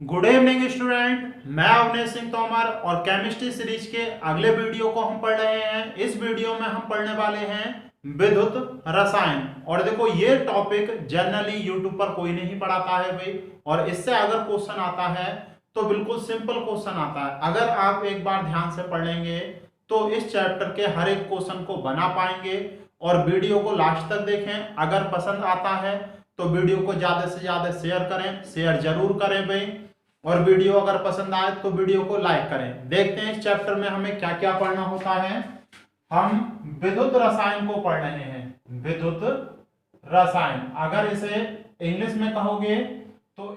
Good evening student. मैं अवनेश सिंह तोमर और chemistry series के अगले वीडियो को हम पढ़ रहे हैं। इस वीडियो में हम पढ़ने वाले हैं विद्युत रसायन। और देखो ये टॉपिक जनरली यूट्यूब पर कोई नहीं पढ़ाता है भाई, और इससे अगर क्वेश्चन आता है तो बिल्कुल सिंपल क्वेश्चन आता है। अगर आप एक बार ध्यान से पढ़ लेंगे तो इस चैप्टर के हर एक क्वेश्चन को बना पाएंगे। और वीडियो को लास्ट तक देखें। अगर पसंद आता है तो वीडियो को ज्यादा से ज्यादा शेयर करें, शेयर जरूर करें भाई। और वीडियो अगर पसंद आए तो वीडियो को लाइक करें। देखते हैं इस चैप्टर में हमें क्या क्या पढ़ना होता है। हम विद्युत रसायन को पढ़ रहे हैं। विद्युत रसायन, अगर इसे इंग्लिश में कहोगे तो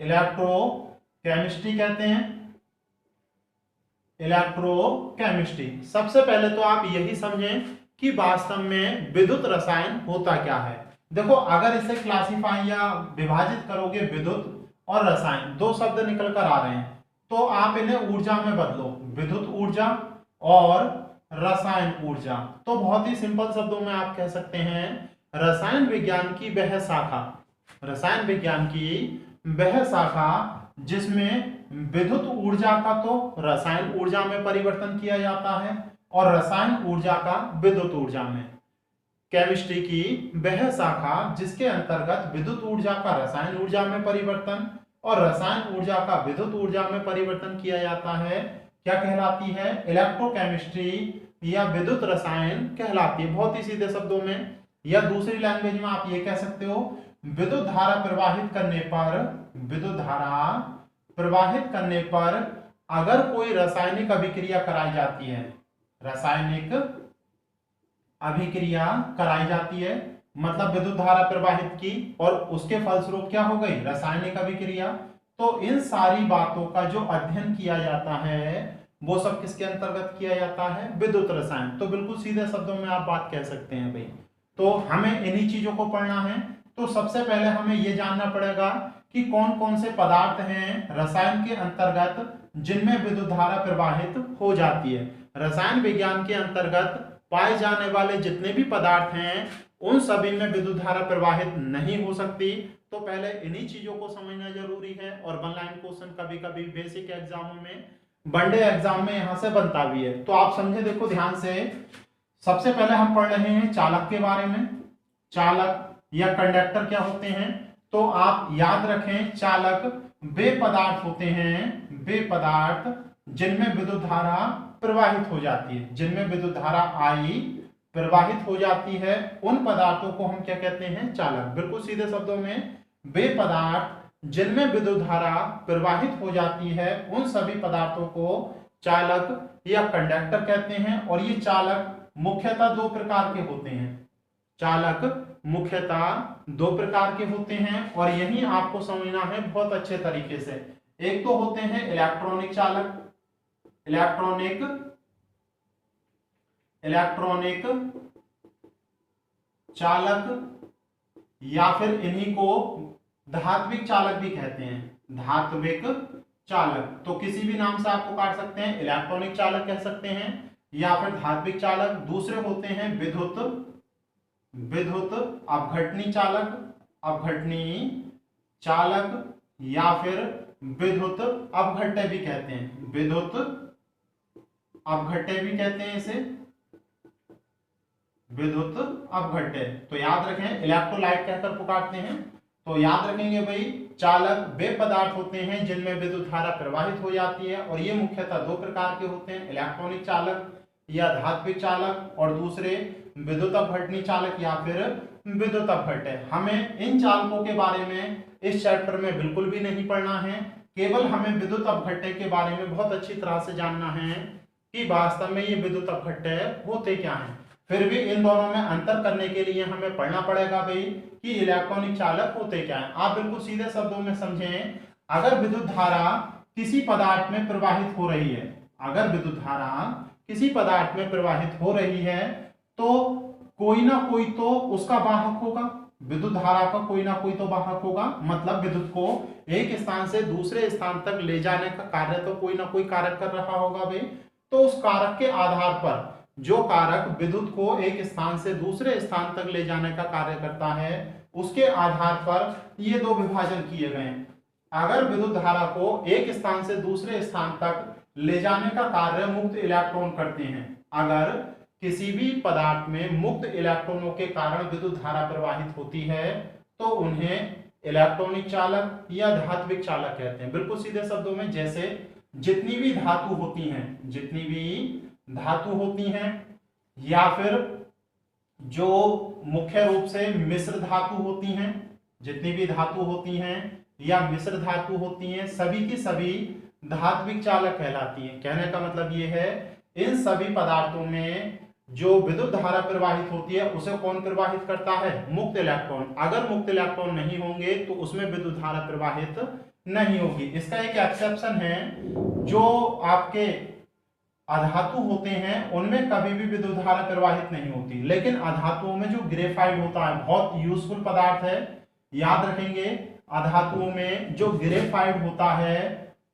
इलेक्ट्रो केमिस्ट्री कहते हैं। इलेक्ट्रोकेमिस्ट्री। सबसे पहले तो आप यही समझें कि वास्तव में विद्युत रसायन होता क्या है। देखो अगर इसे क्लासिफाई या विभाजित करोगे, विद्युत और रसायन दो शब्द निकल कर आ रहे हैं, तो आप इन्हें ऊर्जा में बदलो, विद्युत ऊर्जा और रसायन ऊर्जा। तो बहुत ही सिंपल शब्दों में आप कह सकते हैं रसायन विज्ञान की वह शाखा, रसायन विज्ञान की वह शाखा जिसमें विद्युत ऊर्जा का तो रसायन ऊर्जा में परिवर्तन किया जाता है और रसायन ऊर्जा का विद्युत ऊर्जा में। केमिस्ट्री की वह शाखा जिसके अंतर्गत विद्युत ऊर्जा का रसायन ऊर्जा में परिवर्तन और रसायन ऊर्जा का विद्युत ऊर्जा में परिवर्तन किया जाता है, क्या कहलाती है? इलेक्ट्रोकेमिस्ट्री या विद्युत रसायन कहलाती है। बहुत ही सीधे शब्दों में, या दूसरी लैंग्वेज में आप ये कह सकते हो विद्युत धारा प्रवाहित करने पर, विद्युत धारा प्रवाहित करने पर अगर कोई रासायनिक अभिक्रिया कराई जाती है, रासायनिक अभिक्रिया कराई जाती है, मतलब विद्युत धारा प्रवाहित की और उसके फलस्वरूप क्या हो गई? रासायनिक अभिक्रिया। तो इन सारी बातों का जो अध्ययन किया जाता है वो सब किसके अंतर्गत किया जाता है? विद्युत रसायन। तो बिल्कुल सीधे शब्दों में आप बात कह सकते हैं भाई। तो हमें इन्हीं चीजों को पढ़ना है। तो सबसे पहले हमें यह जानना पड़ेगा कि कौन कौन से पदार्थ हैं रसायन के अंतर्गत जिनमें विद्युत धारा प्रवाहित हो जाती है। रसायन विज्ञान के अंतर्गत पाए जाने वाले जितने भी पदार्थ हैं उन सभी में विद्युत धारा प्रवाहित नहीं हो सकती। तो पहले इन्हीं चीजों को समझना जरूरी है। और वन लाइन क्वेश्चन कभी कभी बेसिक एग्जामों में, वनडे एग्जाम में यहां से बनता भी है। तो आप समझे, देखो ध्यान से। सबसे पहले हम पढ़ रहे हैं चालक के बारे में। चालक या कंडक्टर क्या होते हैं? तो आप याद रखें, चालक वे पदार्थ होते हैं, वे पदार्थ जिनमें विद्युत धारा प्रवाहित हो जाती है, जिनमें विद्युत धारा आई प्रवाहित हो जाती है, उन पदार्थों को हम क्या कहते हैं? चालक। बिल्कुल सीधे शब्दों में, वे पदार्थ जिनमें विद्युत धारा प्रवाहित हो जाती है उन सभी पदार्थों को चालक या कंडक्टर कहते हैं। और ये चालक मुख्यतः दो प्रकार के होते हैं। चालक मुख्यतः दो प्रकार के होते हैं और यही आपको समझना है बहुत अच्छे तरीके से। एक तो होते हैं इलेक्ट्रॉनिक चालक, इलेक्ट्रॉनिक चालक, या फिर इन्हीं को धात्विक चालक भी कहते हैं, धात्विक चालक। तो किसी भी नाम से आपको काट सकते हैं, इलेक्ट्रॉनिक चालक कह सकते हैं या फिर धात्विक चालक। दूसरे होते हैं विद्युत अपघटनी चालक, अपघटनी चालक, या फिर विद्युत अपघट्य भी कहते हैं, विद्युत अपघट्य भी कहते हैं इसे, विद्युत अपघट्य। तो याद रखें, इलेक्ट्रोलाइट कहकर पुकारते हैं। तो याद रखेंगे भाई, चालक वे पदार्थ होते हैं जिनमें विद्युत धारा प्रवाहित हो जाती है और ये मुख्यतः दो प्रकार के होते हैं, इलेक्ट्रॉनिक चालक या धात्विक चालक, और दूसरे विद्युत अपघटनी चालक या फिर विद्युत अपघट्य। हमें इन चालकों के बारे में इस चैप्टर में बिल्कुल भी नहीं पढ़ना है। केवल हमें विद्युत अपघट्य के बारे में बहुत अच्छी तरह से जानना है कि वास्तव में ये विद्युत अपघट्य होते क्या हैं। फिर भी इन दोनों में अंतर करने के लिए हमें पढ़ना पड़ेगा भाई कि इलेक्ट्रॉनिक चालक होते क्या हैं। आप बिल्कुल सीधे शब्दों में समझें, अगर विद्युत धारा किसी पदार्थ में प्रवाहित हो रही है, अगर विद्युत धारा किसी पदार्थ में प्रवाहित हो रही है तो कोई ना कोई तो उसका वाहक होगा, विद्युत धारा का कोई ना कोई तो वाहक होगा। मतलब विद्युत को एक स्थान से दूसरे स्थान तक ले जाने का कार्य तो कोई ना कोई कारक कर रहा होगा भाई। तो उस कारक के आधार पर, जो कारक विद्युत को एक स्थान से दूसरे स्थान तक ले जाने का कार्य करता है, उसके आधार पर ये दो विभाजन किए गए हैं। अगर विद्युत धारा को एक स्थान से दूसरे स्थान तक ले जाने का कार्य मुक्त इलेक्ट्रॉन करते हैं, अगर किसी भी पदार्थ में मुक्त इलेक्ट्रॉनों के कारण विद्युत धारा प्रवाहित होती है तो उन्हें इलेक्ट्रॉनिक चालक या धात्विक चालक कहते हैं। बिल्कुल सीधे शब्दों में, जैसे जितनी भी धातु होती हैं, जितनी भी धातु होती हैं या फिर जो मुख्य रूप से मिश्र धातु होती हैं, जितनी भी धातु होती हैं या मिश्र धातु होती हैं, सभी की सभी धात्विक चालक कहलाती हैं। कहने का मतलब ये है, इन सभी पदार्थों में जो विद्युत धारा प्रवाहित होती है उसे कौन प्रवाहित करता है? मुक्त इलेक्ट्रॉन। अगर मुक्त इलेक्ट्रॉन नहीं होंगे तो उसमें विद्युत धारा प्रवाहित नहीं होगी। इसका एक एक्सेप्शन है, जो आपके अधातु होते हैं उनमें कभी भी विद्युत धारा प्रवाहित नहीं होती, लेकिन अधातुओं में जो ग्रेफाइट होता है, बहुत यूजफुल पदार्थ है, याद रखेंगे। अधातुओं में जो ग्रेफाइट होता है,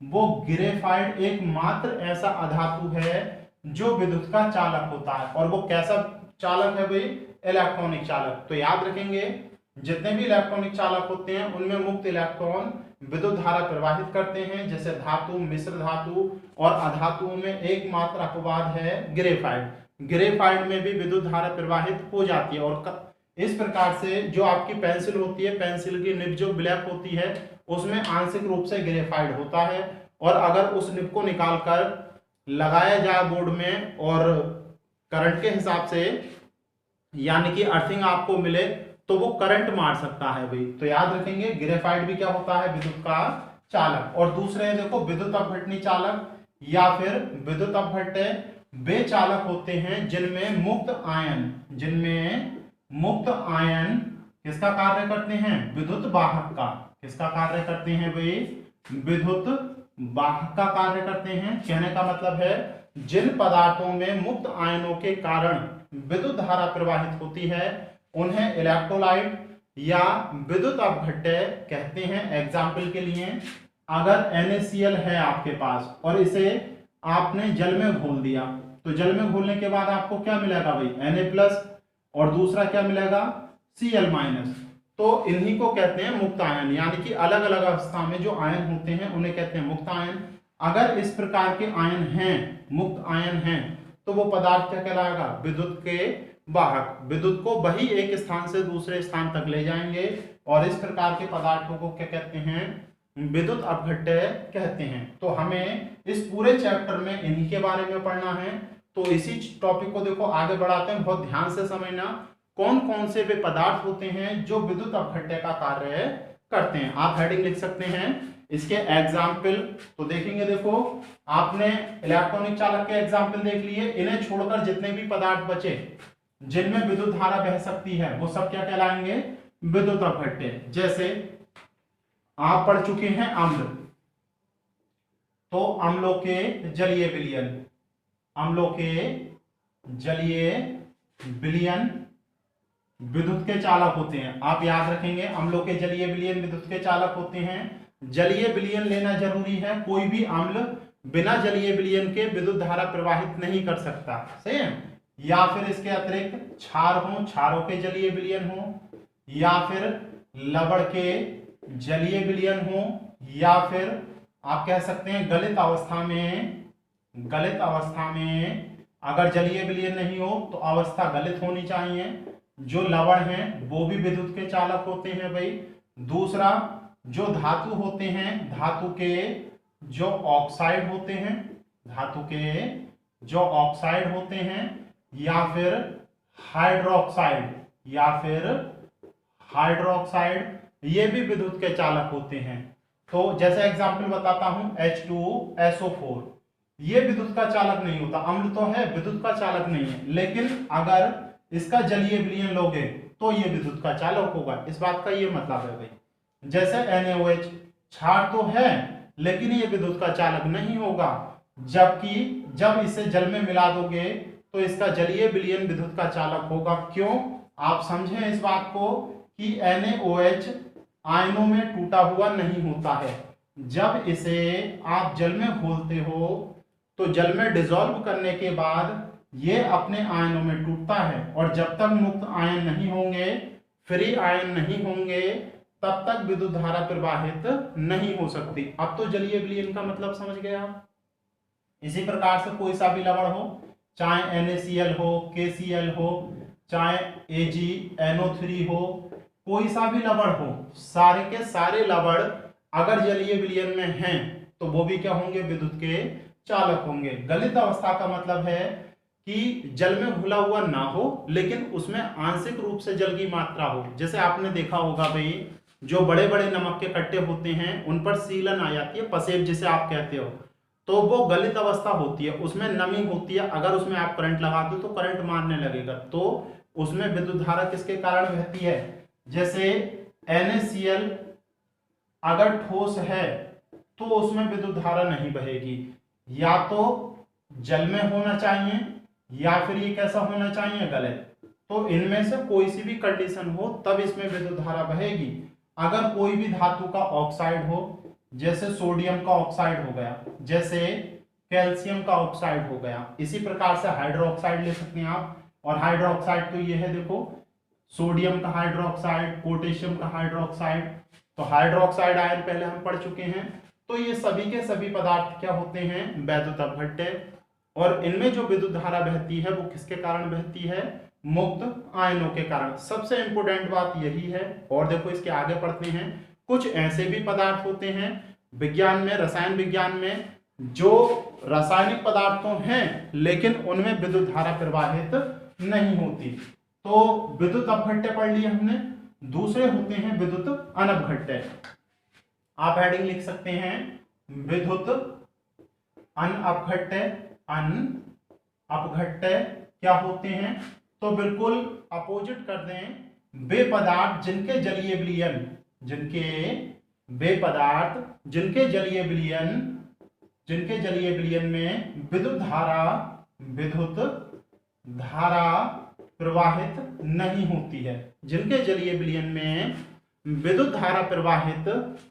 वो ग्रेफाइट एकमात्र ऐसा अधातु है जो विद्युत का चालक होता है। और वो कैसा चालक है भाई? इलेक्ट्रॉनिक चालक। तो याद रखेंगे, जितने भी इलेक्ट्रॉनिक चालक होते हैं उनमें मुक्त इलेक्ट्रॉन विद्युत धारा प्रवाहित करते हैं, जैसे धातु, मिश्र धातु और अधातुओं में एकमात्र अपवाद है ग्रेफाइट। ग्रेफाइट में भी विद्युत धारा प्रवाहित हो जाती है। और इस प्रकार से जो आपकी पेंसिल होती है, पेंसिल की निब जो ब्लैक होती है उसमें आंशिक रूप से ग्रेफाइट होता है, और अगर उस निब को निकालकर लगाया जाए बोर्ड में और करंट के हिसाब से, यानी कि अर्थिंग आपको मिले, तो वो करंट मार सकता है भाई। तो याद रखेंगे, ग्रेफाइट भी क्या होता है? विद्युत का चालक। और दूसरे है देखो, विद्युत अपघटनी चालक या फिर विद्युत अपघट्य, वे चालक होते हैं जिनमें मुक्त आयन किसका कार्य करते हैं? विद्युत वाहक का। किसका कार्य करते हैं भाई? विद्युत वाहक का कार्य करते हैं। कहने का मतलब है, जिन पदार्थों में मुक्त आयनों के कारण विद्युत धारा प्रवाहित होती है उन्हें इलेक्ट्रोलाइट या विद्युत अपघट्य कहते हैं। एग्जाम्पल के लिए, अगर NaCl है आपके पास और इसे आपने जल में घोल दिया, तो जल में घोलने के बाद आपको क्या मिलेगा भाई? Na+ और दूसरा क्या मिलेगा? Cl-। तो इन्हीं को कहते हैं मुक्त आयन, यानी कि अलग अलग अवस्था में जो आयन होते हैं उन्हें कहते हैं मुक्त आयन। अगर इस प्रकार के आयन हैं, मुक्त आयन हैं, तो वो पदार्थ क्या कहलाएगा? विद्युत के वाहक। विद्युत को वही एक स्थान से दूसरे स्थान तक ले जाएंगे, और इस प्रकार के पदार्थों को क्या कहते हैं? विद्युत अपघट्य कहते हैं। तो हमें इस पूरे चैप्टर में इन्हीं के बारे में पढ़ना है। तो इसी टॉपिक को देखो आगे बढ़ाते हैं, बहुत ध्यान से समझना। कौन कौन से वे पदार्थ होते हैं जो विद्युत अपघट्य का कार्य करते हैं? आप हेडिंग लिख सकते हैं इसके एग्जाम्पल। तो देखेंगे, देखो आपने इलेक्ट्रॉनिक चालक के एग्जाम्पल देख लिए, इन्हें छोड़कर जितने भी पदार्थ बचे जिनमें विद्युत धारा बह सकती है वो सब क्या कहलाएंगे? विद्युत अपघट्य। जैसे आप पढ़ चुके हैं अम्ल, तो अम्लों के जलीय विलयन, अम्लों के जलीय विलयन विद्युत के चालक होते हैं। आप याद रखेंगे, अम्लों के जलीय विलयन विद्युत के चालक होते हैं। जलीय विलयन लेना जरूरी है, कोई भी अम्ल बिना जलीय विलयन के विद्युत धारा प्रवाहित नहीं कर सकता, सही है। या फिर इसके अतिरिक्त क्षार हो, क्षारों के जलीय विलयन हो, या फिर लवण के जलीय विलयन हो, या फिर आप कह सकते हैं गलित अवस्था में अगर जलीय विलयन नहीं हो तो अवस्था गलित होनी चाहिए। जो लवण हैं वो भी विद्युत के चालक होते हैं भाई। दूसरा, जो धातु होते हैं, धातु के जो ऑक्साइड होते हैं, धातु के जो ऑक्साइड होते हैं, या फिर हाइड्रोक्साइड, ये भी विद्युत के चालक होते हैं। तो जैसे एग्जांपल बताता हूं, H2SO4, ये विद्युत का चालक नहीं होता। अम्ल तो है, विद्युत का चालक नहीं है, लेकिन अगर इसका जलीय विलयन लोगे तो ये विद्युत का चालक होगा। इस बात का ये मतलब है भाई। जैसे NaOH, क्षार तो है लेकिन ये विद्युत का चालक नहीं होगा, जबकि जब इसे जल में मिला दोगे तो इसका जलीय विलयन विद्युत का चालक होगा। क्यों? आप समझें इस बात को कि NaOH आयनों में टूटा हुआ नहीं होता है। जब इसे आप जल में घोलते हो तो जल में डिसॉल्व करने के बाद ये अपने आयनों में टूटता है, और जब तक मुक्त आयन नहीं होंगे फ्री आयन नहीं होंगे तब तक विद्युत धारा प्रवाहित नहीं हो सकती। अब तो जलीय विलयन का मतलब समझ गए आप। इसी प्रकार से कोई सा भी लवण हो, चाहे NaCl हो, KCl हो, चाहे AgNO3 हो, कोई सा भी लवण हो, सारे के सारे लवण अगर जलीय विलयन में हैं तो वो भी क्या होंगे, विद्युत के चालक होंगे। गलित अवस्था का मतलब है कि जल में घुला हुआ ना हो लेकिन उसमें आंशिक रूप से जल की मात्रा हो। जैसे आपने देखा होगा भाई, जो बड़े बड़े नमक के कट्टे होते हैं उन पर सीलन आ जाती है, पसेब जिसे आप कहते हो, तो वो गलित अवस्था होती है, उसमें नमी होती है। अगर उसमें आप करंट लगा दो तो करंट मारने लगेगा, तो उसमें विद्युत धारा किसके कारण बहती है। जैसे NaCl अगर ठोस है तो उसमें विद्युत धारा नहीं बहेगी, या तो जल में होना चाहिए या फिर ये कैसा होना चाहिए, गलित। तो इनमें से कोई सी भी कंडीशन हो तब इसमें विद्युत धारा बहेगी। अगर कोई भी धातु का ऑक्साइड हो, जैसे सोडियम का ऑक्साइड हो गया, जैसे कैल्शियम का ऑक्साइड हो गया, इसी प्रकार से हाइड्रोक्साइड ले सकते हैं आप। और हाइड्रोक्साइड तो ये है, देखो, सोडियम का हाइड्रोक्साइड, पोटेशियम का हाइड्रोक्साइड, तो हाइड्रोक्साइड आयन पहले हम पढ़ चुके हैं। तो ये सभी के सभी पदार्थ क्या होते हैं, वैद्युत अपघट्य। और इनमें जो विद्युत धारा बहती है वो किसके कारण बहती है, मुक्त आयनों के कारण। सबसे इंपॉर्टेंट बात यही है। और देखो इसके आगे पढ़ते हैं, कुछ ऐसे भी पदार्थ होते हैं विज्ञान में, रसायन विज्ञान में, जो रासायनिक पदार्थ तो हैं लेकिन उनमें विद्युत धारा प्रवाहित नहीं होती। तो विद्युत अपघट्य पढ़ लिए हमने। दूसरे होते हैं विद्युत अनपघट्य। आप हेडिंग लिख सकते हैं, विद्युत अनपघट्य। अनपघट्य क्या होते हैं, तो बिल्कुल अपोजिट कर दें, वे पदार्थ जिनके जलीय विलयन, जिनके जलीय विलयन में विद्युत धारा प्रवाहित नहीं होती है, जिनके जलीय विलयन में विद्युत धारा प्रवाहित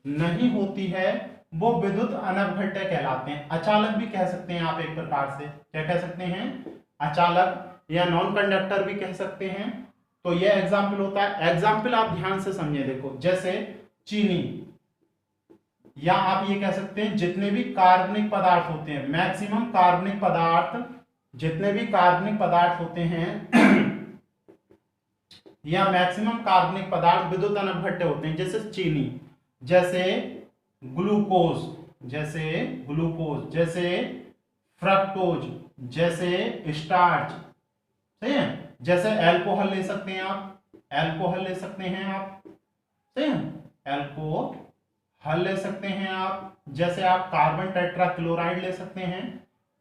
नहीं होती है, वो विद्युत अनपघट्य कहलाते हैं। अचालक भी कह सकते हैं आप एक प्रकार से, क्या कह सकते हैं, अचालक या नॉन कंडक्टर भी कह सकते हैं। तो ये एग्जाम्पल होता है। एग्जाम्पल आप ध्यान से समझिए, देखो, जैसे चीनी, या आप ये कह सकते हैं जितने भी कार्बनिक पदार्थ होते हैं, मैक्सिमम कार्बनिक पदार्थ, जितने भी कार्बनिक पदार्थ होते हैं या मैक्सिमम कार्बनिक पदार्थ विद्युत अनपघट्य होते हैं। जैसे चीनी, जैसे ग्लूकोज, जैसे फ्रक्टोज, जैसे स्टार्च, सही है। जैसे अल्कोहल ले सकते हैं आप, सही है, अल्कोहल ले सकते हैं आप। जैसे आप कार्बन टेट्राक्लोराइड ले सकते हैं,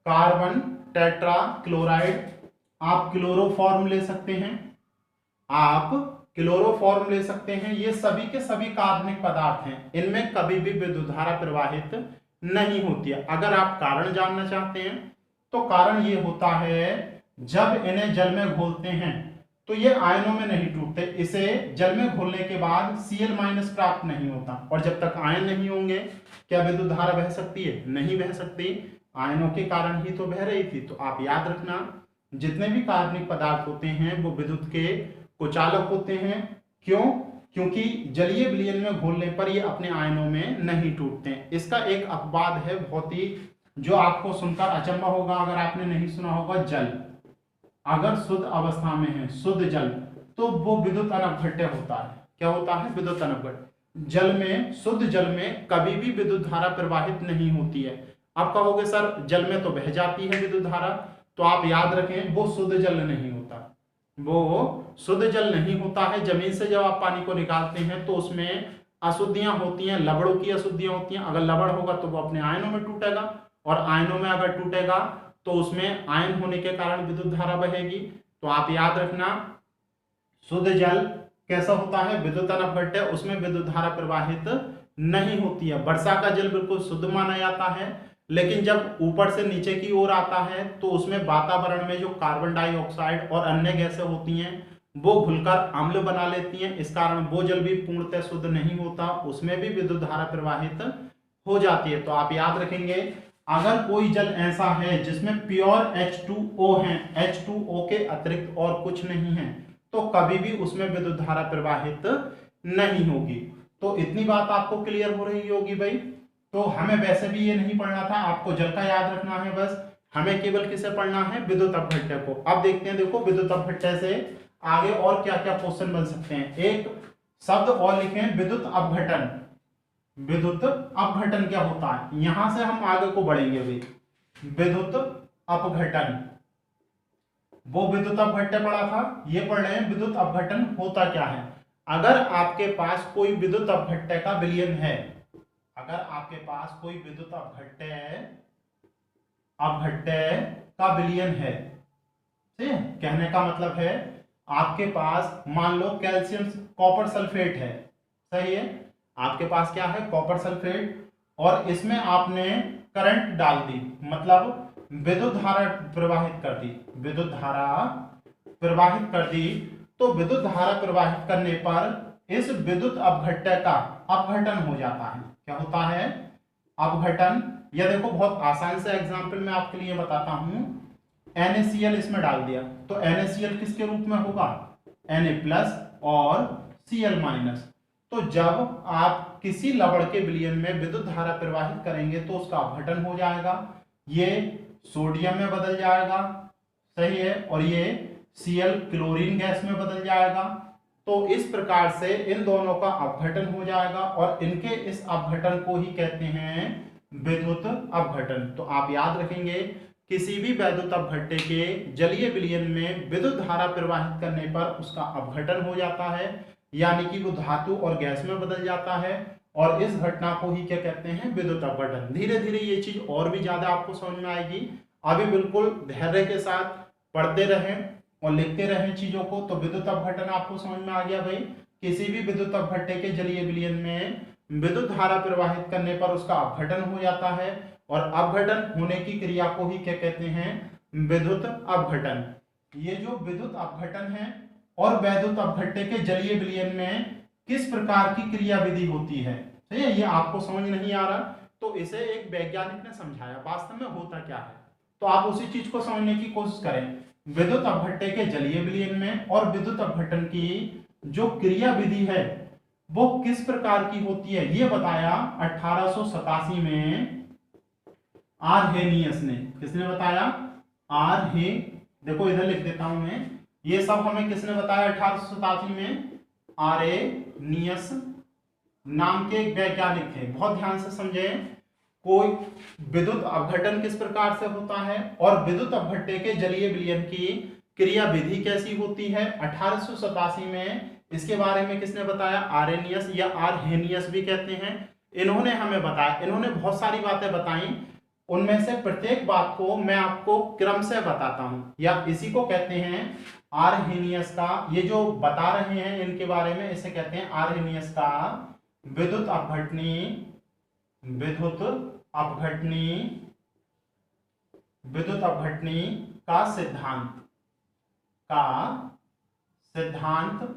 कार्बन टेट्राक्लोराइड। आप क्लोरोफॉर्म ले सकते हैं, ये सभी के सभी कार्बनिक पदार्थ हैं, इनमें कभी भी विद्युत धारा प्रवाहित नहीं होती है। अगर आप कारण जानना चाहते हैं तो कारण ये होता है, जब इन्हें जल में घोलते हैं तो ये आयनों में नहीं टूटते, इसे जल में घोलने के बाद Cl- प्राप्त नहीं होता। और जब तक आयन नहीं होंगे क्या विद्युत धारा बह सकती है, नहीं बह सकती, आयनों के कारण ही तो बह रही थी। तो आप याद रखना, जितने भी कार्बनिक पदार्थ होते हैं वो विद्युत के कुचालक होते हैं। क्यों? क्योंकि जलीय विलयन में घोलने पर ये अपने आयनों में नहीं टूटते हैं। इसका एक अपवाद है बहुत ही, जो आपको सुनकर अचंभा होगा अगर आपने नहीं सुना होगा, जल। अगर शुद्ध अवस्था में है, शुद्ध जल, तो वो विद्युत अनपघट्य होता है। क्या होता है? विद्युत अनपघट्य। जल में, शुद्ध जल में कभी भी विद्युत धारा प्रवाहित नहीं होती है। आप कहोगे सर जल में तो बह जाती है विद्युत धारा, तो आप याद रखें वो शुद्ध जल नहीं होता, वो शुद्ध जल नहीं होता है। जमीन से जब आप पानी को निकालते हैं तो उसमें अशुद्धियां होती हैं, लवणों की अशुद्धियां होती हैं। अगर लवण होगा तो वो अपने आयनों में टूटेगा, और आयनों में अगर टूटेगा तो उसमें आयन होने के कारण विद्युत धारा बहेगी। तो आप याद रखना, शुद्ध जल कैसा होता है? विद्युत अनपघट्य, उसमें विद्युत धारा प्रवाहित नहीं होती है। वर्षा का जल बिल्कुल शुद्ध माना जाता है, लेकिन जब ऊपर से नीचे की ओर आता है तो उसमें वातावरण में जो कार्बन डाइऑक्साइड और अन्य गैसें होती हैं वो घुलकर अम्ल बना लेती हैं। इस कारण वो जल भी पूर्णतः शुद्ध नहीं होता, उसमें भी विद्युत धारा प्रवाहित हो जाती है। तो आप याद रखेंगे, अगर कोई जल ऐसा है जिसमें प्योर H2O है, H2O के अतिरिक्त और कुछ नहीं है, तो कभी भी उसमें विद्युत धारा प्रवाहित नहीं होगी। तो इतनी बात आपको क्लियर हो रही होगी भाई। तो हमें वैसे भी ये नहीं पढ़ना था, आपको जल का याद रखना है बस, हमें केवल किसे पढ़ना है, विद्युत अपघट्य को। अब देखते हैं, देखो विद्युत अपघट्य से आगे और क्या क्या क्वेश्चन बन सकते हैं। एक शब्द और लिखें, विद्युत अपघटन। विद्युत अपघटन क्या होता है, यहां से हम आगे को बढ़ेंगे भाई। विद्युत अपघटन, वो विद्युत अपघट्य पढ़ा था, ये पढ़ रहे हैं विद्युत अपघटन होता क्या है। अगर आपके पास कोई विद्युत अपघट्य का विलयन है, अगर आपके पास कोई विद्युत अपघट्य का विलयन है, ठीक है, कहने का मतलब है आपके पास मान लो कैल्शियम कॉपर सल्फेट है, सही है, आपके पास क्या है, कॉपर सल्फेट, और इसमें आपने करंट डाल दी, मतलब विद्युत धारा प्रवाहित कर दी, विद्युत धारा प्रवाहित कर दी। तो विद्युत धारा प्रवाहित करने पर इस विद्युत अपघट्य का अपघटन हो जाता है। क्या होता है, अपघटन। यह देखो बहुत आसान से एग्जांपल मैं आपके लिए बताता हूं। NaCl इसमें डाल दिया, तो NaCl किसके रूप में होगा, Na+ और Cl-। तो जब आप किसी लवण के विलयन में विद्युत धारा प्रवाहित करेंगे तो उसका अपघटन हो जाएगा, ये सोडियम में बदल जाएगा, सही है, और ये Cl क्लोरीन गैस में बदल जाएगा। तो इस प्रकार से इन दोनों का अपघटन हो जाएगा, और इनके इस अपघटन को ही कहते हैं विद्युत अपघटन। तो आप याद रखेंगे, किसी भी विद्युत अपघट्य के जलीय विलयन में विद्युत धारा प्रवाहित करने पर उसका अपघटन हो जाता है, यानी कि वो धातु और गैस में बदल जाता है, और इस घटना को ही क्या कहते हैं, विद्युत अपघटन। धीरे धीरे ये चीज और भी ज्यादा आपको समझ में आएगी। अभी बिल्कुल धैर्य के साथ पढ़ते रहें और लिखते रहें चीजों को। तो विद्युत अपघटन आपको समझ में आ गया भाई, किसी भी विद्युत अपघट्य के जलीय विलयन में विद्युत धारा प्रवाहित करने पर उसका अपघटन हो जाता है, और अपघटन होने की क्रिया को ही क्या कहते हैं, विद्युत अपघटन। ये जो विद्युत अपघटन है और विद्युत अपघट्य के जलीय विलयन में किस प्रकार की क्रिया विधि होती है, सही है, ये आपको समझ नहीं आ रहा, तो इसे एक वैज्ञानिक ने समझाया वास्तव में होता क्या है। तो आप उसी चीज को समझने की कोशिश करें। विद्युत अपघट्य के जलीय विलयन में और विद्युत अपघटन की जो क्रिया विधि है वो किस प्रकार की होती है, ये बताया 1887 में आरहेनियस ने। किसने बताया, आरहे, देखो इधर लिख देता हूं मैं, ये सब हमें किसने बताया 1887 में, आरहेनियस नाम के एक वैज्ञानिक थे। बहुत ध्यान से समझे, कोई विद्युत अपघटन किस प्रकार से होता है और विद्युत अपघट्य के जलीय विलयन की क्रिया विधि कैसी होती है, 1887 में इसके बारे में किसने बताया, आरेनियस या आरहेनियस भी कहते हैं। इन्होंने हमें बताया, इन्होंने बहुत सारी बातें बताई, उनमें से प्रत्येक बात को मैं आपको क्रम से बताता हूं, या इसी को कहते हैं आरहेनियस का, ये जो बता रहे हैं इनके बारे में, इसे कहते हैं आरहेनियस का विद्युत अपघटनी, विद्युत अपघटनी, विद्युत अपघटनी का सिद्धांत, का सिद्धांत,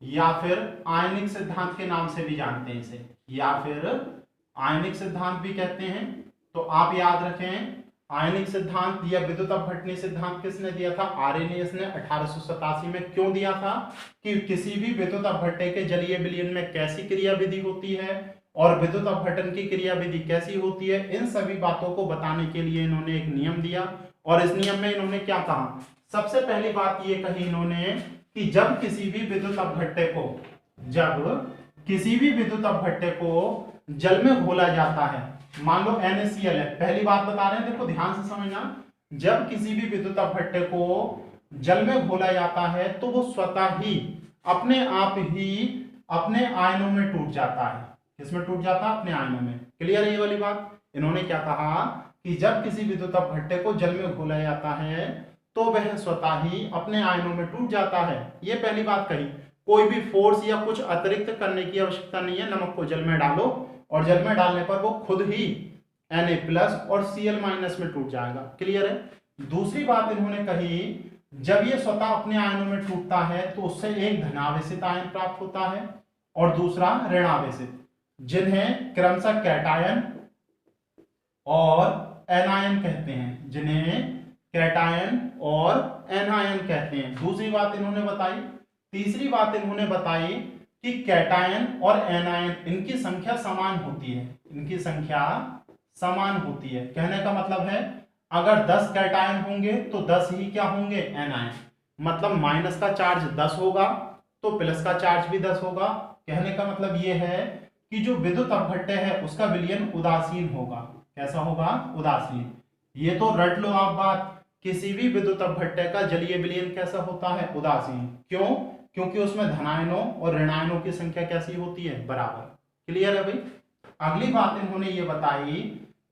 या फिर आयनिक सिद्धांत के नाम से भी जानते हैं इसे, या फिर आयनिक सिद्धांत भी कहते हैं। तो आप याद रखें, आयनिक सिद्धांत या विद्युत अपघटनी सिद्धांत किसने दिया था, आरेनियस ने 1887 में। क्यों दिया था, कि किसी भी विद्युत अपघट्य के जलीय विलयन में कैसी क्रिया विधि होती है और विद्युत अपघटन की क्रिया विधि कैसी होती है, इन सभी बातों को बताने के लिए इन्होंने एक नियम दिया। और इस नियम में इन्होंने क्या कहा, सबसे पहली बात ये कही इन्होंने कि जब किसी भी विद्युत अपघट्य को, जब किसी भी विद्युत अपघट्य को जल में घोला जाता है, मान लो NaCl है, पहली बात बता रहे हैं, देखो ध्यान से समझना, जब किसी भी विद्युत अपघट्य को जल में घोला जाता है तो वो स्वतः ही अपने आप ही अपने आयनों में टूट जाता है। किसमें टूट जाता है, अपने आयनों में। क्लियर है ये वाली बात। इन्होंने क्या कहा कि जब किसी विद्युत अपघट्य को जल में घोला जाता है तो वह स्वतः ही अपने आयनों में टूट जाता है। ये पहली बात कही, कोई भी फोर्स या कुछ अतिरिक्त करने की आवश्यकता नहीं है। नमक को जल में डालो और जल में डालने पर वो खुद ही Na+ और Cl- में टूट जाएगा। क्लियर है। दूसरी बात इन्होंने कही, जब ये स्वतः अपने आयनों में टूटता है तो उससे एक धनावेशित आयन प्राप्त होता है और दूसरा ऋणावेशित, जिन्हें क्रमशः कैटायन और एनायन कहते हैं, जिन्हें कैटायन और एनायन कहते हैं। दूसरी बात इन्होंने बताई तीसरी बात इन्होंने बताई कि कैटायन और एनायन इनकी संख्या समान होती है, इनकी संख्या समान होती है। कहने का मतलब है अगर 10 कैटायन होंगे तो 10 ही क्या होंगे एनायन, मतलब माइनस का चार्ज 10 होगा तो प्लस का चार्ज भी 10 होगा। कहने का मतलब यह है कि जो विद्युत अपघट्य है उसका विलयन उदासीन होगा। कैसा होगा? उदासीन। ये तो रट लो आप बात, किसी भी विद्युत अपघट्य का जलीय विलयन कैसा होता है? उदासीन। क्यों? क्योंकि उसमें धनायनों और ऋणायनों की संख्या कैसी होती है? बराबर। क्लियर है भाई? अगली बात इन्होंने ये बताई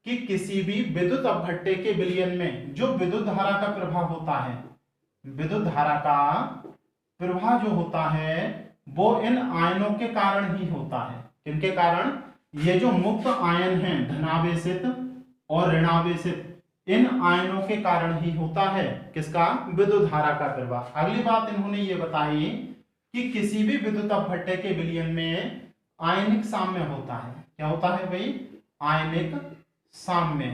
कि किसी भी विद्युत अपघट्य के विलयन में जो विद्युत धारा का प्रवाह होता है, विद्युत धारा का प्रवाह जो होता है वो इन आयनों के कारण ही होता है। किनके कारण? ये जो मुक्त आयन हैं धनावेशित और ऋणावेशित, इन आयनों के कारण ही होता है किसका? विद्युत धारा का प्रवाह। अगली बात इन्होंने ये बताई कि किसी भी विद्युत अपघट्य के विलयन में आयनिक साम्य होता है। क्या होता है भाई? आयनिक साम्य।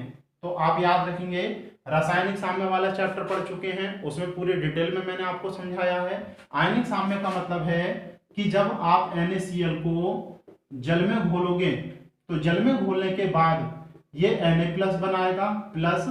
तो आप याद रखेंगे, रासायनिक साम्य वाला चैप्टर पढ़ चुके हैं, उसमें पूरी डिटेल में मैंने आपको समझाया है। आयनिक साम्य का मतलब है कि जब आप NaCl को जल में घोलोगे तो जल में घोलने के बाद ये Na+ बनाएगा प्लस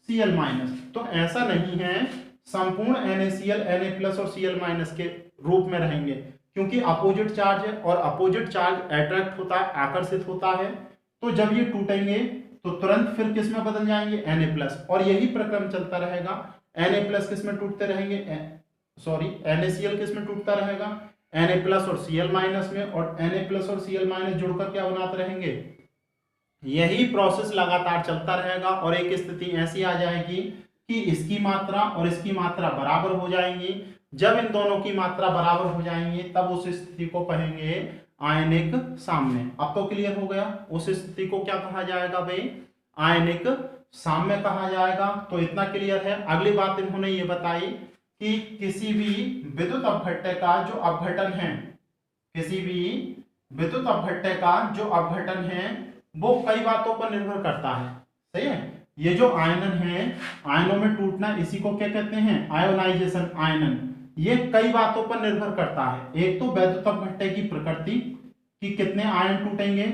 Cl-। तो ऐसा नहीं है संपूर्ण NaCl Na+ और Cl- के रूप में रहेंगे, क्योंकि अपोजिट चार्ज है और अपोजिट चार्ज अट्रैक्ट होता है, आकर्षित होता है। तो जब ये टूटेंगे तो तुरंत फिर किस में बदल जाएंगे? Na+। और यही प्रक्रम चलता रहेगा। Na+ किस में टूटते रहेंगे? NaCl किस में टूटता रहेगा? Na+ और Cl- में, और Na+ और Cl- जुड़कर क्या बनाते रहेंगे? यही प्रोसेस लगातार चलता रहेगा और एक स्थिति ऐसी आ जाएगी कि इसकी मात्रा और इसकी मात्रा बराबर हो जाएंगी। जब इन दोनों की मात्रा बराबर हो जाएंगी तब उस स्थिति को कहेंगे आयनिक साम्य। अब तो क्लियर हो गया, उस स्थिति को क्या कहा जाएगा भाई? आयनिक साम्य कहा जाएगा। तो इतना क्लियर है। अगली बात इन्होंने ये बताई कि किसी भी विद्युत अपघट्य का जो अपघटन है, किसी भी विद्युत अपघट्य का जो अपघटन है वो कई बातों पर निर्भर करता है। सही है? ये जो आयनन है, आयनों में टूटना, इसी को क्या कहते हैं? आयोनाइजेशन, आयनन। ये कई बातों पर निर्भर करता है। एक तो वैद्युत अपघट्य की प्रकृति कि कितने आयन टूटेंगे,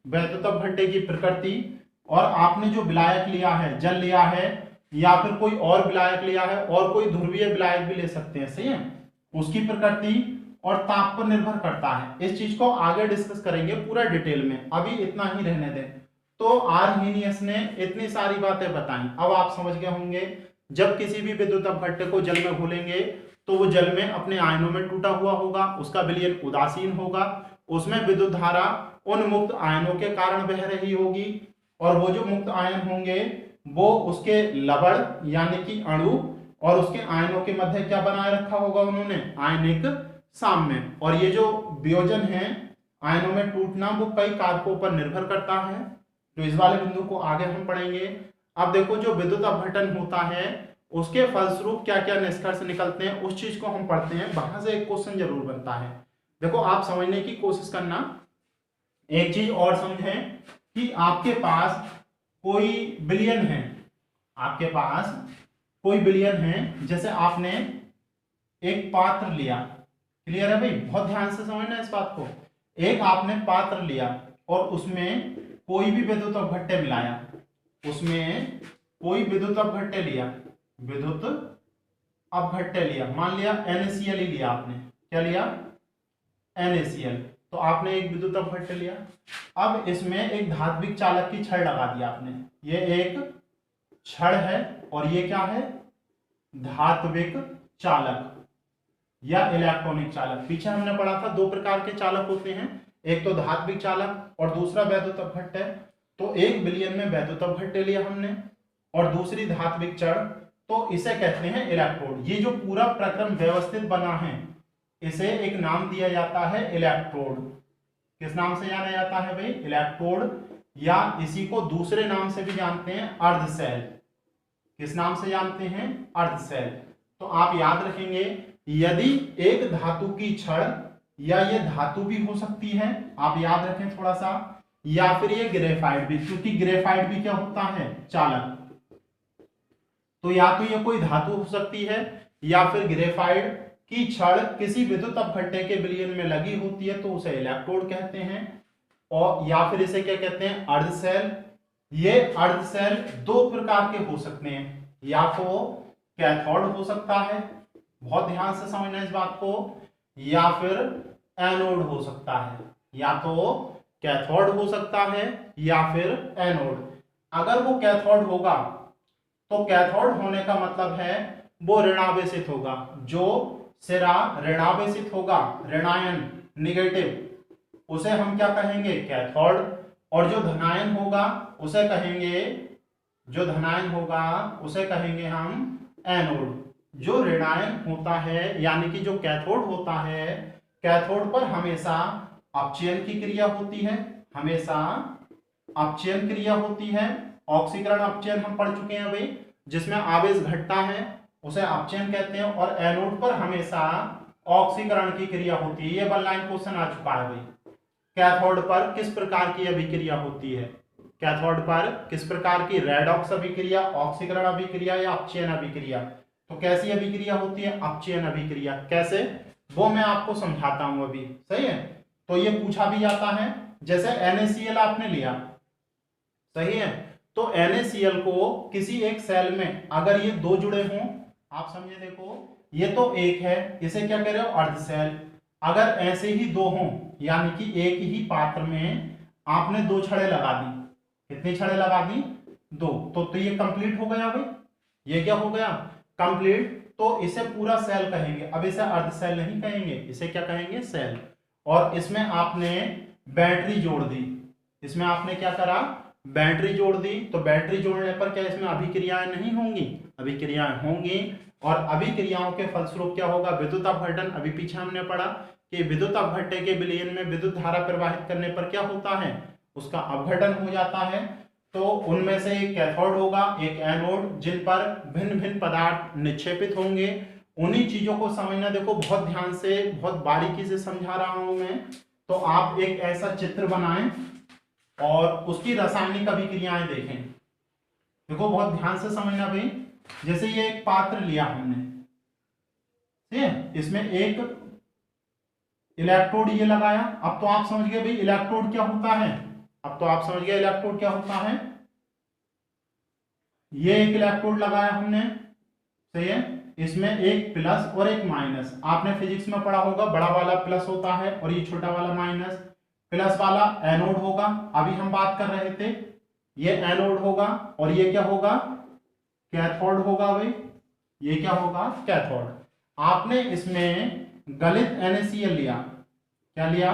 वैद्युत अपघट्य की प्रकृति, और आपने जो विलायक लिया है, जल लिया है या फिर कोई और विलायक लिया है, और कोई ध्रुवीय विलायक भी ले सकते हैं। सही है? उसकी प्रकृति और ताप पर निर्भर करता है। इस चीज को आगे डिस्कस करेंगे पूरा डिटेल में, अभी इतना ही रहने दें। तो आर्हेनियस ने इतनी सारी बातें बताई, अब आप समझ गए होंगे जब किसी भी विद्युत अपघट्य को जल में घोलेंगे तो वो जल में अपने आयनों में टूटा हुआ होगा, उसका विलयन उदासीन होगा, उसमें विद्युत धारा उन मुक्त आयनों के कारण बह रही होगी, और वो जो मुक्त आयन होंगे वो उसके लवण यानी कि अणु और उसके आयनों के मध्य क्या बनाए रखा होगा उन्होंने? आयनिक साम्य। और ये जो वियोजन है, आयनों में टूटना, वो कई कारकों पर निर्भर करता है। तो इस वाले बिंदु को आगे हम पढ़ेंगे। अब देखो, जो विद्युत अपघटन होता है उसके फलस्वरूप क्या क्या निष्कर्ष निकलते हैं उस चीज को हम पढ़ते हैं। वहां से एक क्वेश्चन जरूर बनता है। देखो, आप समझने की कोशिश करना। एक चीज और समझें कि आपके पास कोई विलयन है, आपके पास कोई विलयन है, जैसे आपने एक पात्र लिया। क्लियर है भाई? बहुत ध्यान से समझना इस बात को। एक आपने पात्र लिया और उसमें कोई भी विद्युत अपघट्य मिलाया, उसमें कोई विद्युत अपघट्य लिया, विद्युत अपघट्य लिया, मान लिया NaCl ही लिया आपने। क्या लिया? NaCl। तो आपने एक विद्युत अपघट्य लिया। अब इसमें एक धात्विक चालक की छड़ लगा दिया आपने। ये एक छड़ है और ये क्या है? धात्विक चालक या इलेक्ट्रॉनिक चालक। पीछे हमने पढ़ा था दो प्रकार के चालक होते हैं, एक तो धात्विक चालक और दूसरा वैद्युत अपघट्य। तो एक विलयन में वैद्युत अपघट्य लिया हमने और दूसरी धात्विक छड़, तो इसे कहते हैं इलेक्ट्रोड। ये जो पूरा प्रक्रम व्यवस्थित बना है इसे एक नाम दिया जाता है इलेक्ट्रोड। किस नाम से जाना जाता है भाई? इलेक्ट्रोड, या इसी को दूसरे नाम से भी जानते हैं अर्धशैल। किस नाम से जानते हैं? अर्धशैल। तो आप याद रखेंगे, यदि एक धातु की छड़, या ये धातु भी हो सकती है, आप याद रखें थोड़ा सा, या फिर ये ग्रेफाइट भी, क्योंकि ग्रेफाइट भी क्या होता है? चालक। तो या तो ये कोई धातु हो सकती है या फिर ग्रेफाइट कि छड़ किसी विद्युत अपघट्य के विलयन में लगी होती है तो उसे इलेक्ट्रोड कहते हैं। और या फिर इसे क्या कहते हैं, अर्ध सेल। ये अर्ध सेल दो प्रकार के हो सकते हैं, या तो कैथोड हो सकता है, बहुत ध्यान से समझना इस बात को, या फिर एनोड हो सकता है। या तो कैथोड हो सकता है या फिर एनोड। अगर वो कैथोड होगा तो कैथोड होने का मतलब है वो ऋणावेशित होगा। जो सिरा ऋणावेशित होगा, ऋणायन निगेटिव, उसे हम क्या कहेंगे, कैथोड। और जो धनायन होगा उसे कहेंगे, जो धनायन होगा उसे कहेंगे हम एनोड। जो ऋणायन होता है यानी कि जो कैथोड होता है, कैथोड पर हमेशा अपचयन की क्रिया होती है, हमेशा अपचयन क्रिया होती है। ऑक्सीकरण अपचयन हम पढ़ चुके हैं भाई, जिसमें आवेश घटता है उसे अपचयन कहते हैं। और एनोड पर हमेशा ऑक्सीकरण की क्रिया होती है। ये वन लाइन क्वेश्चन आ चुका है भाई। कैथोड पर किस प्रकार की अभिक्रिया होती है, कैथोड पर किस प्रकार की, रेडॉक्स अभिक्रिया, ऑक्सीकरण अभिक्रिया या अपचयन अभिक्रिया। तो कैसी अभिक्रिया होती है, अपचयन अभिक्रिया। कैसे, वो मैं आपको समझाता हूं अभी, सही है। तो ये पूछा भी जाता है, जैसे NaCl आपने लिया, सही है। तो NaCl को किसी एक सेल में अगर ये दो जुड़े हों, आप समझे, देखो ये तो एक है, इसे क्या कह रहे हो, अर्ध सेल। अगर ऐसे ही दो हों यानी कि एक ही पात्र में आपने दो छड़ें लगा दी, कितनी छड़ें लगा दी, दो, तो ये कंप्लीट हो गया भाई। ये क्या हो गया, कंप्लीट। तो इसे पूरा सेल कहेंगे। अब इसे अर्ध सेल नहीं कहेंगे, इसे क्या कहेंगे, सेल। और इसमें आपने बैटरी जोड़ दी, इसमें आपने क्या करा, बैटरी जोड़ दी। तो बैटरी जोड़ने पर क्या इसमें अभिक्रियाएं नहीं होंगी, अभिक्रियाएं होंगी। और अभिक्रियाओं के फलस्वरूप क्या होगा, विद्युत अपघटन। अभी पीछे हमने पढ़ा कि विद्युत अपघट्य के विलयन में विद्युत धारा प्रवाहित करने पर क्या होता है, उसका अपघटन हो जाता है। तो उनमें से एक कैथोड होगा, एक एनोड, जिन पर भिन्न भिन्न पदार्थ निक्षेपित होंगे। उन्हीं चीजों को समझना, देखो बहुत ध्यान से, बहुत बारीकी से समझा रहा हूं मैं। तो आप एक ऐसा चित्र बनाएं और उसकी रासायनिक अभिक्रियाएं देखें। देखो बहुत ध्यान से समझना भाई। जैसे ये एक पात्र लिया हमने, ठीक है, इसमें एक इलेक्ट्रोड ये लगाया। अब तो आप समझ गए भाई इलेक्ट्रोड क्या होता है, अब तो आप समझ गए इलेक्ट्रोड क्या होता है। ये एक इलेक्ट्रोड लगाया हमने, सही है। इसमें एक प्लस और एक माइनस। आपने फिजिक्स में पढ़ा होगा, बड़ा वाला प्लस होता है और ये छोटा वाला माइनस। प्लस वाला एनोड होगा, अभी हम बात कर रहे थे, ये एनोड होगा। और ये क्या होगा, कैथोड होगा भाई। ये क्या होगा, कैथोड। आपने इसमें गलित NaCl लिया, क्या लिया,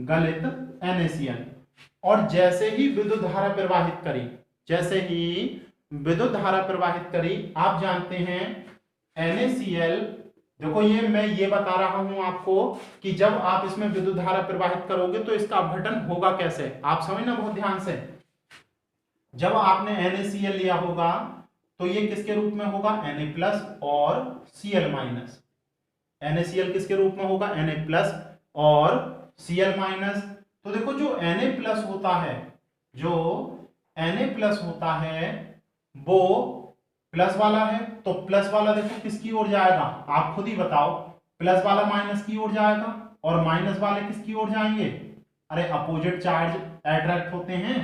गलित NaCl। और जैसे ही विद्युत धारा प्रवाहित करी, जैसे ही विद्युत धारा प्रवाहित करी, आप जानते हैं NaCl, देखो ये मैं ये बता रहा हूं आपको कि जब आप इसमें विद्युत धारा प्रवाहित करोगे तो इसका अपघटन होगा कैसे, आप समझना बहुत ध्यान से। जब आपने NaCl लिया होगा तो ये किसके रूप में होगा, Na+ और Cl-। NaCl किसके रूप में होगा, Na+ और Cl-। तो देखो जो Na+ होता है, जो Na+ होता है वो प्लस वाला है। तो प्लस वाला देखो किसकी ओर जाएगा, आप खुद ही बताओ। प्लस वाला माइनस की ओर जाएगा और माइनस वाले किसकी ओर जाएंगे, अरे अपोजिट चार्ज अट्रैक्ट होते हैं।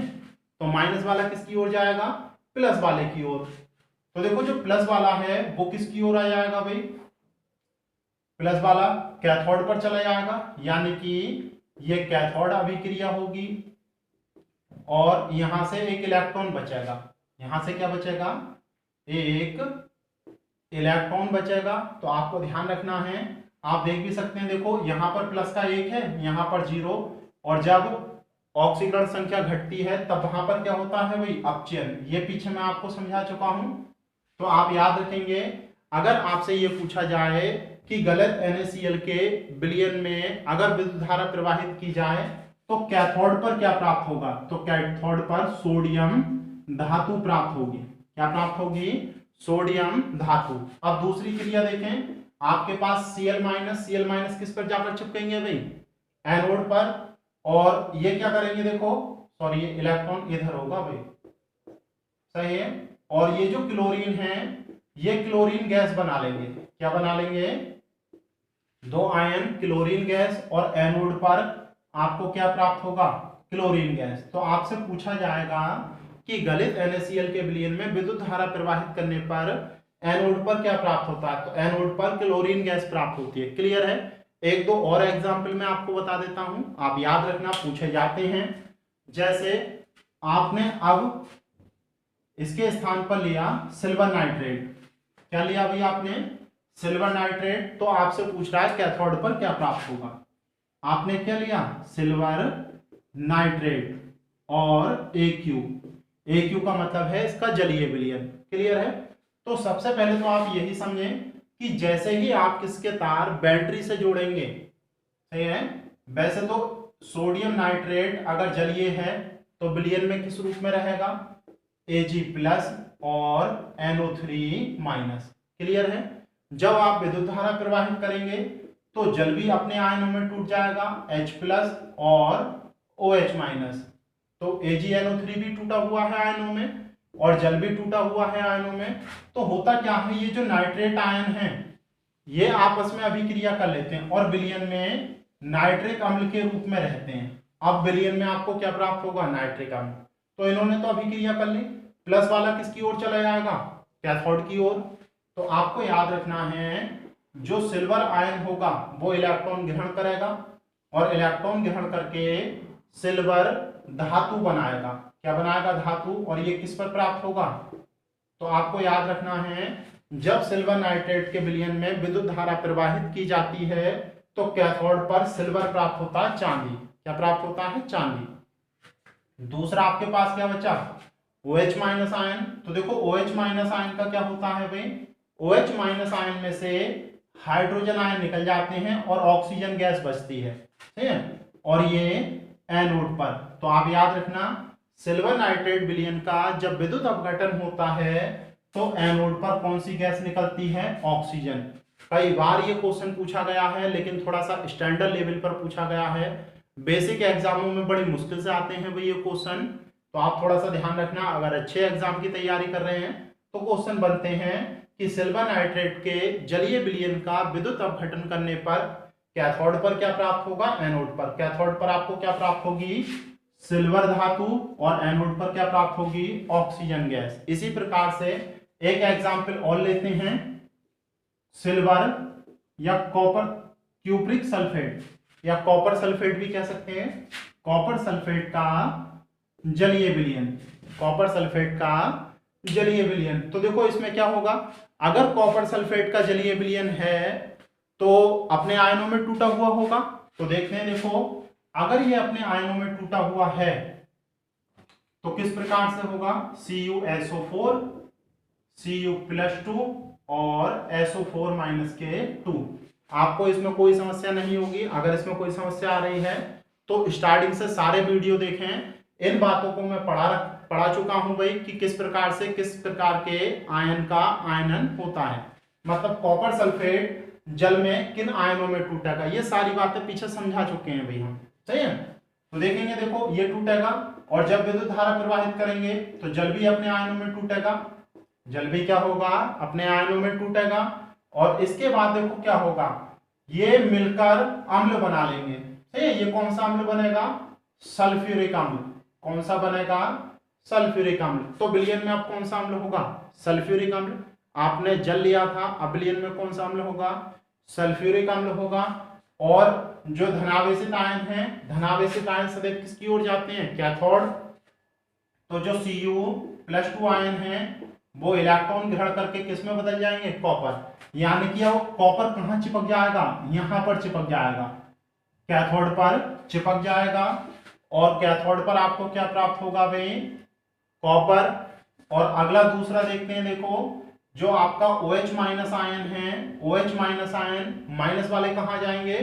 तो माइनस वाला किसकी ओर जाएगा, प्लस वाले की ओर। तो देखो जो प्लस वाला है वो किसकी ओर आ जाएगा भाई, प्लस वाला कैथोड पर चला जाएगा, यानी कि ये कैथोड अभिक्रिया होगी। और यहां से एक इलेक्ट्रॉन बचेगा, यहां से क्या बचेगा, एक इलेक्ट्रॉन बचेगा। तो आपको ध्यान रखना है, आप देख भी सकते हैं, देखो यहां पर प्लस का 1 है, यहां पर 0। और जब ऑक्सीकरण संख्या घटती है तब वहां पर क्या होता है भाई, अपचयन। ये पीछे मैं आपको समझा चुका हूं। तो आप याद रखेंगे, अगर आपसे ये पूछा जाए कि गलत NaCl के विलयन में अगर विद्युत धारा प्रवाहित की जाए तो कैथोड पर क्या प्राप्त होगा, तो कैथोड पर सोडियम धातु प्राप्त होगी। क्या प्राप्त होगी, सोडियम धातु। अब दूसरी क्रिया देखें, आपके पास Cl- किस पर जाकर चिपकेंगे भाई, एनोड पर। और ये क्या करेंगे, देखो सॉरी ये इलेक्ट्रॉन इधर होगा भाई, सही है। और ये जो क्लोरीन है ये क्लोरीन गैस बना लेंगे, क्या बना लेंगे, दो आयन क्लोरीन गैस और एनोड पर आपको क्या प्राप्त होगा, क्लोरीन गैस। तो आपसे पूछा जाएगा कि गलित NaCl के विलयन में विद्युत धारा प्रवाहित करने पर एनोड पर क्या प्राप्त होता है, तो एनोड पर क्लोरीन गैस प्राप्त होती है। क्लियर है। एक दो और एग्जाम्पल मैं आपको बता देता हूं, आप याद रखना, पूछे जाते हैं। जैसे आपने अब इसके स्थान पर लिया सिल्वर नाइट्रेट, क्या लिया भाई आपने, सिल्वर नाइट्रेट। तो आपसे पूछ रहा है कैथोड पर क्या प्राप्त होगा। आपने क्या लिया, सिल्वर नाइट्रेट और AQ का मतलब है इसका जलीय विलयन। क्लियर है। तो सबसे पहले तो आप यही समझें कि जैसे ही आप किसके तार बैटरी से जोड़ेंगे, सही है, वैसे तो सोडियम नाइट्रेट अगर जलीय है तो विलयन में किस रूप में रहेगा, Ag+ और NO3-। क्लियर है। जब आप विद्युत धारा प्रवाहित करेंगे तो जल भी अपने आयनों में टूट जाएगा, H+ और OH-। तो AgNO3 भी टूटा हुआ है आयनों में और जल भी टूटा हुआ है आयनों में। तो होता क्या है, ये जो नाइट्रेट आयन है ये आपस में अभिक्रिया कर लेते हैं और विलयन में नाइट्रिक अम्ल के रूप में रहते हैं। अब विलयन में आपको क्या प्राप्त होगा, नाइट्रिक अम्ल। तो इन्होंने तो अभिक्रिया कर ली, प्लस वाला किसकी ओर चला जाएगा, कैथोड की ओर। तो आपको याद रखना है जो सिल्वर आयन होगा वो इलेक्ट्रॉन ग्रहण करेगा और इलेक्ट्रॉन ग्रहण करके सिल्वर धातु बनाएगा। क्या बनाएगा, धातु। और ये किस पर प्राप्त होगा, तो आपको याद रखना है जब सिल्वर नाइट्रेट के विलयन में विद्युत धारा प्रवाहित की जाती है तो कैथोड पर सिल्वर प्राप्त होता है, चांदी। क्या प्राप्त होता है, चांदी। दूसरा आपके पास क्या बचा, OH- आयन। तो देखो OH- आयन का क्या होता है भाई, OH- आयन में से हाइड्रोजन आयन निकल जाते हैं और ऑक्सीजन गैस बचती है, ठीक है, और ये एनोड पर। तो आप याद रखना सिल्वर नाइट्रेट विलयन का जब विद्युत अपघटन होता है तो एनोड पर कौन सी गैस निकलती है, ऑक्सीजन। कई बार ये क्वेश्चन पूछा गया है लेकिन थोड़ा सा स्टैंडर्ड लेवल पर पूछा गया है, बेसिक एग्जामों में बड़ी मुश्किल से आते हैं भाई ये क्वेश्चन। तो आप थोड़ा सा ध्यान रखना, अगर अच्छे एग्जाम की तैयारी कर रहे हैं तो क्वेश्चन बनते हैं कि सिल्वर नाइट्रेट के जलीय विलयन का विद्युत अपघटन करने पर कैथोड पर क्या प्राप्त होगा, एनोड पर। कैथोड पर आपको क्या प्राप्त होगी, सिल्वर धातु, और एनोड पर क्या प्राप्त होगी, ऑक्सीजन गैस। इसी प्रकार से एक एग्जाम्पल और लेते हैं, सिल्वर या कॉपर क्यूप्रिक सल्फेट या कॉपर सल्फेट भी कह सकते हैं, कॉपर सल्फेट का जलीय विलयन, कॉपर सल्फेट का जलीय विलयन। तो देखो इसमें क्या होगा, अगर कॉपर सल्फेट का जलीय विलयन है तो अपने आयनों में टूटा हुआ होगा। तो देखते हैं, देखो अगर ये अपने आयनों में टूटा हुआ है तो किस प्रकार से होगा, CuSO4 Cu+2 और SO4-2। आपको इसमें कोई समस्या नहीं होगी। अगर इसमें कोई समस्या आ रही है तो स्टार्टिंग से सारे वीडियो देखें, इन बातों को मैं पढ़ा चुका हूं भाई कि किस प्रकार के आयन का आयनन होता है, मतलब कॉपर सल्फेट जल में किन आयनों में टूटेगा, ये सारी बातें पीछे समझा चुके हैं भाई हम, सही है। तो देखेंगे, देखो ये टूटेगा और जब विद्युत धारा प्रवाहित करेंगे तो जल भी अपने आयनों में टूटेगा, जल भी क्या होगा, अपने आयनों में टूटेगा। और इसके बाद देखो क्या होगा, ये मिलकर अम्ल बना लेंगे, सही है। ये कौन सा अम्ल बनेगा, सल्फ्यूरिक अम्ल। कौन सा बनेगा, सल्फ्यूरिक अम्ल। तो विलयन में अब कौन सा अम्ल होगा, सल्फ्यूरिक अम्ल। आपने जल लिया था, अब विलयन में कौन सा अम्ल होगा, सल्फ्यूरिक अम्ल होगा। और जो धनावेशित आयन है, धनावेशित आयन सदैव किसकी ओर जाते हैं, कैथोड। तो जो Cu+2 आयन है वो इलेक्ट्रॉन ग्रहण करके किस में बदल जाएंगे, कॉपर। यानी कि वो कॉपर कहां चिपक जाएगा, यहां पर चिपक जाएगा, कैथोड पर चिपक जाएगा। और कैथोड पर आपको क्या प्राप्त होगा भाई, कॉपर। और अगला दूसरा देखते हैं, देखो जो आपका OH- आयन है, OH- आयन माइनस वाले कहां जाएंगे,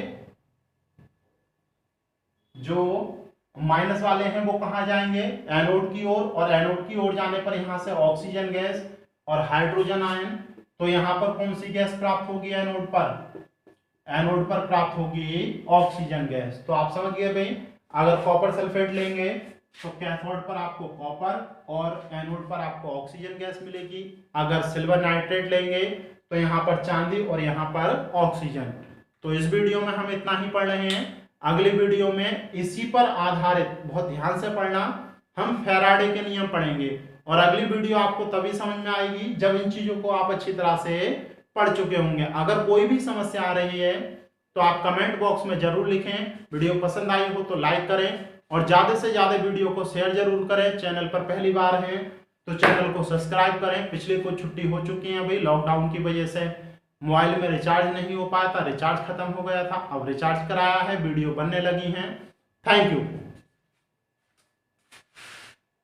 जो माइनस वाले हैं वो कहां जाएंगे, एनोड की ओर। और एनोड की ओर जाने पर यहां से ऑक्सीजन गैस और हाइड्रोजन आयन। तो यहां पर कौन सी गैस प्राप्त होगी, एनोड पर, एनोड पर प्राप्त होगी ऑक्सीजन गैस। तो आप समझ गए भाई, अगर कॉपर सल्फेट लेंगे तो कैथोड पर आपको कॉपर और एनोड पर आपको ऑक्सीजन गैस मिलेगी। अगर सिल्वर नाइट्रेट लेंगे तो यहां पर चांदी और यहां पर ऑक्सीजन। तो इस वीडियो में हम इतना ही पढ़ रहे हैं। अगली वीडियो में इसी पर आधारित, बहुत ध्यान से पढ़ना, हम फैराडे के नियम पढ़ेंगे। और अगली वीडियो आपको तभी समझ में आएगी जब इन चीजों को आप अच्छी तरह से पढ़ चुके होंगे। अगर कोई भी समस्या आ रही है तो आप कमेंट बॉक्स में जरूर लिखें। वीडियो पसंद आई हो तो लाइक करें और ज्यादा से ज्यादा वीडियो को शेयर जरूर करें। चैनल पर पहली बार हैं तो चैनल को सब्सक्राइब करें। पिछली कुछ छुट्टी हो चुकी है अभी लॉकडाउन की वजह से, मोबाइल में रिचार्ज नहीं हो पाया था, रिचार्ज खत्म हो गया था, अब रिचार्ज कराया है, वीडियो बनने लगी हैं। Thank you.